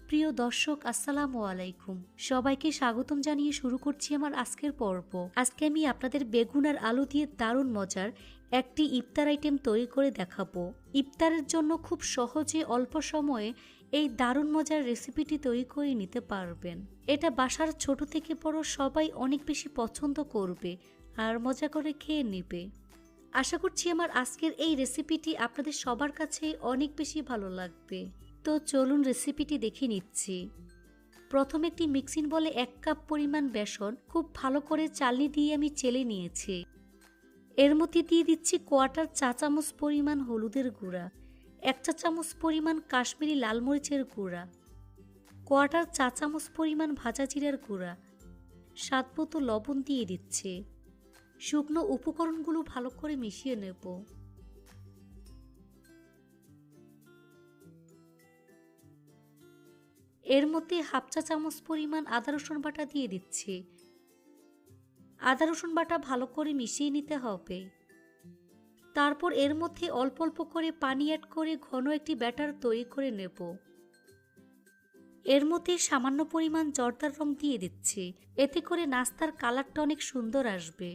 সুপ্রিয় দর্শক, আসসালামু আলাইকুম। সবাইকে স্বাগতম জানিয়ে শুরু করছি আমার আজকের পর্ব। আজকে আমি আপনাদের বেগুন আর আলু দিয়ে দারুণ মজার একটি ইফতার আইটেম তৈরি করে দেখাবো। ইফতারের জন্য খুব সহজে অল্প সময়ে এই দারুণ মজার রেসিপিটি তৈরি করে নিতে পারবেন। এটা বাসার ছোট থেকে বড় সবাই অনেক বেশি পছন্দ করবে আর মজা করে খেয়ে নেবে। আশা করছি আমার আজকের এই রেসিপিটি আপনাদের সবার কাছে অনেক বেশি ভালো লাগবে। তো চলুন রেসিপিটি দেখে নিচ্ছি। প্রথমে একটি মিক্সিং বলে 1 কাপ পরিমাণ বেসন খুব ভালো করে চালনি দিয়ে আমি চেলে নিয়েছি। এর মধ্যে দিয়ে দিচ্ছি 1/4 চা চামচ পরিমাণ হলুদের গুঁড়া, 1 চা চামচ পরিমাণ কাশ্মীরি লাল মরিচের গুঁড়া, 1/4 চা চামচ পরিমাণ ভাজা জিরার গুঁড়া, স্বাদ মতো লবণ দিয়ে দিচ্ছি। শুকনো উপকরণগুলো ভালো করে মিশিয়ে নেব। এর মধ্যে 1/2 চা চামচ পরিমাণ আদা রসুন বাটা দিয়ে দিচ্ছি। আদা রসুন বাটা ভালো করে মিশিয়ে নিতে হবে। তারপর এর মধ্যে অল্প অল্প করে পানি অ্যাড করে ঘন একটি ব্যাটার তৈরি করে নেব। এর মধ্যে সামান্য পরিমাণ জর্দার রং দিয়ে দিচ্ছি, এতে করে নাস্তার কালারটা অনেক সুন্দর আসবে।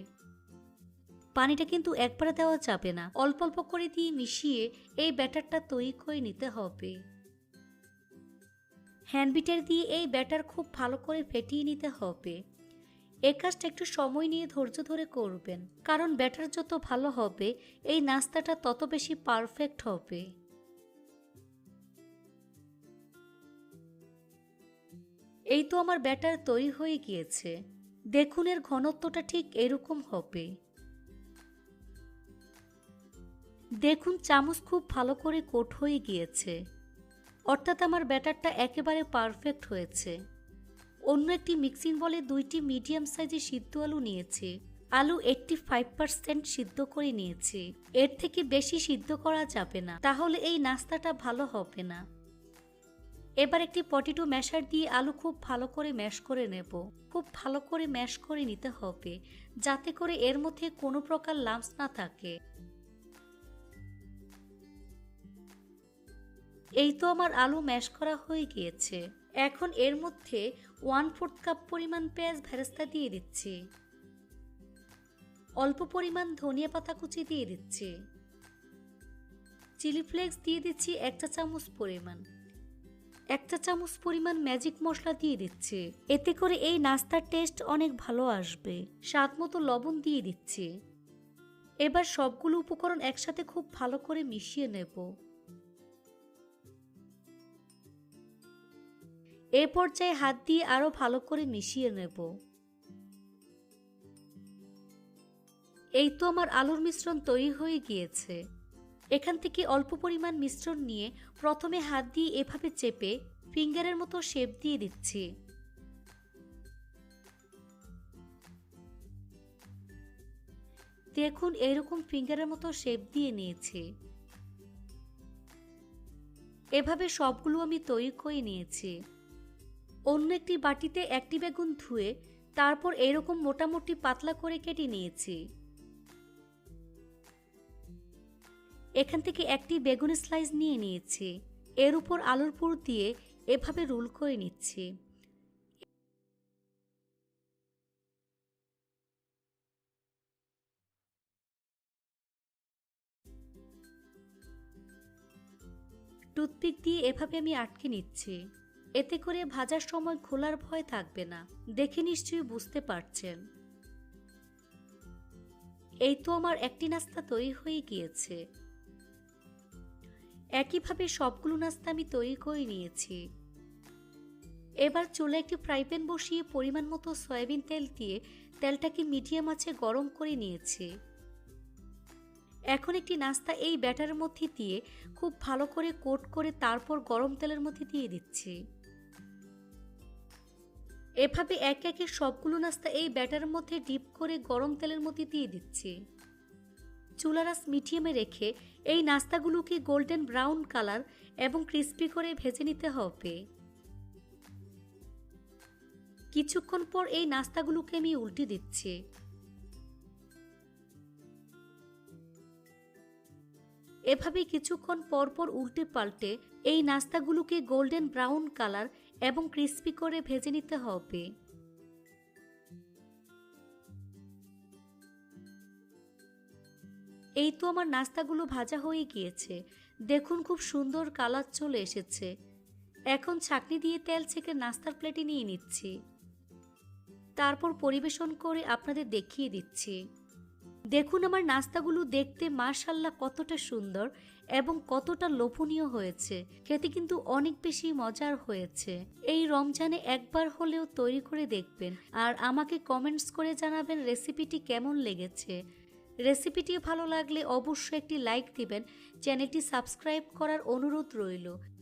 পানিটা কিন্তু একবারে দেওয়া যাবে না, অল্প অল্প করে দিয়ে মিশিয়ে এই ব্যাটারটা তৈরি করে নিতে হবে। হ্যান্ড বিটার দিয়ে এই ব্যাটার খুব ভালো করে ফেটিয়ে নিতে হবে। এই কাজটা একটু সময় নিয়ে ধৈর্য ধরে করবেন, কারণ ব্যাটার যত ভালো হবে এই নাস্তাটা তত বেশি পারফেক্ট হবে। এই তো আমার ব্যাটার তৈরি হয়ে গিয়েছে। দেখুন এর ঘনত্বটা ঠিক এরকম হবে। দেখুন চামচ খুব ভালো করে কোট হয়ে গিয়েছে, অর্থাৎ আমার ব্যাটারটা একেবারে পারফেক্ট হয়েছে। অন্য একটি মিক্সিং বলে 2টি মিডিয়াম সাইজের সিদ্ধ আলু নিয়েছি। আলু 85% সিদ্ধ করে নিয়েছি। এর থেকে বেশি সিদ্ধ করা যাবে না, তাহলে এই নাস্তাটা ভালো হবে না। এবার একটি পটেটো ম্যাশার দিয়ে আলু খুব ভালো করে ম্যাশ করে নেব। খুব ভালো করে ম্যাশ করে নিতে হবে, যাতে করে এর মধ্যে কোনো প্রকার লাম্পস না থাকে। এই তো আমার আলু ম্যাশ করা হয়ে গিয়েছে। এখন এর মধ্যে 1/4 কাপ পরিমাণ পেঁয়াজ বেরেস্তা দিয়ে দিচ্ছি। অল্প পরিমাণ ধনিয়া পাতা কুচি দিয়ে দিচ্ছি। চিলি ফ্লেক্স দিয়ে দিচ্ছি 1 চা চামচ পরিমাণ। 1 চা চামচ পরিমাণ ম্যাজিক মশলা দিয়ে দিচ্ছি, এতে করে এই নাস্তার টেস্ট অনেক ভালো আসবে। স্বাদ মতো লবণ দিয়ে দিচ্ছি। এবার সবগুলো উপকরণ একসাথে খুব ভালো করে মিশিয়ে নেব। এই পর্যায়ে হাত দিয়ে আরো ভালো করে মিশিয়ে নেব। এই তো আমার আলুর মিশ্রণ তৈরি হয়ে গিয়েছে। এখান থেকে অল্প পরিমাণ মিশ্রণ নিয়ে প্রথমে হাত দিয়ে এভাবে চেপে ফিঙ্গারের মতো শেপ দিয়ে দিচ্ছি। দেখুন এরকম ফিঙ্গারের মতো শেপ দিয়ে নিয়েছি। এভাবে সবগুলো আমি তৈরি করে নিয়েছি। অন্য একটি বাটিতে একটি বেগুন ধুয়ে তারপর এরকম মোটামুটি পাতলা করে কেটে নিয়েছি। এখান থেকে একটি বেগুন স্লাইস নিয়ে নিয়েছি। এর উপর আলুর পুর দিয়ে এভাবে রোল করে নিচ্ছি। টুথপিক দিয়ে এভাবে আমি আটকে নিচ্ছি, এতে করে ভাজার সময় খোলার ভয় থাকবে না। দেখে নিশ্চয়ই বুঝতে পারছেন। এই তো আমার একটি নাস্তা তৈরি হয়ে গিয়েছে। একইভাবে সবগুলো নাস্তা আমি তৈরি করে নিয়েছি। এবার চুলায় একটি ফ্রাই প্যান বসিয়ে পরিমাণ মতো সয়াবিন তেল দিয়ে তেলটাকে মিডিয়াম আঁচে গরম করে নিয়েছি। এখন একটি নাস্তা এই ব্যাটারের মধ্যে দিয়ে খুব ভালো করে কোট করে তারপর গরম তেলের মধ্যে দিয়ে দিচ্ছি। এভাবে একে একে সবগুলো নাস্তা এই ব্যাটারের মধ্যে ডিপ করে গরম তেলের মধ্যে দিয়ে দিচ্ছি। চুলার আঁচ মিডিয়ামে রেখে এই নাস্তাগুলোকে গোল্ডেন ব্রাউন কালার এবং ক্রিস্পি করে ভেজে নিতে হবে। কিছুক্ষণ পর এই নাস্তাগুলোকে আমি উল্টে দিচ্ছি। এভাবে কিছুক্ষণ পর পর উল্টে পাল্টে এই নাস্তাগুলোকে গোল্ডেন ব্রাউন কালার এবং ক্রিস্পি করে ভেজে নিতে হবে। এই তো আমার নাস্তাগুলো ভাজা হয়ে গিয়েছে। দেখুন খুব সুন্দর কালার চলে এসেছে। এখন ছাঁকনি দিয়ে তেল ছেঁকে নাস্তার প্লেটে নিয়ে নিচ্ছি। তারপর পরিবেশন করে আপনাদের দেখিয়ে দিচ্ছি। দেখুন আমার নাস্তাগুলো দেখতে মাশাআল্লাহ কতটা সুন্দর এবং কতটা লোভনীয় হয়েছে। খেতে কিন্তু অনেক বেশি মজার হয়েছে। এই রমজানে একবার হলেও তৈরি করে দেখবেন আর আমাকে কমেন্টস করে জানাবেন রেসিপিটি কেমন লেগেছে। রেসিপিটি ভালো লাগলে অবশ্যই একটি লাইক দিবেন। চ্যানেলটি সাবস্ক্রাইব করার অনুরোধ রইল।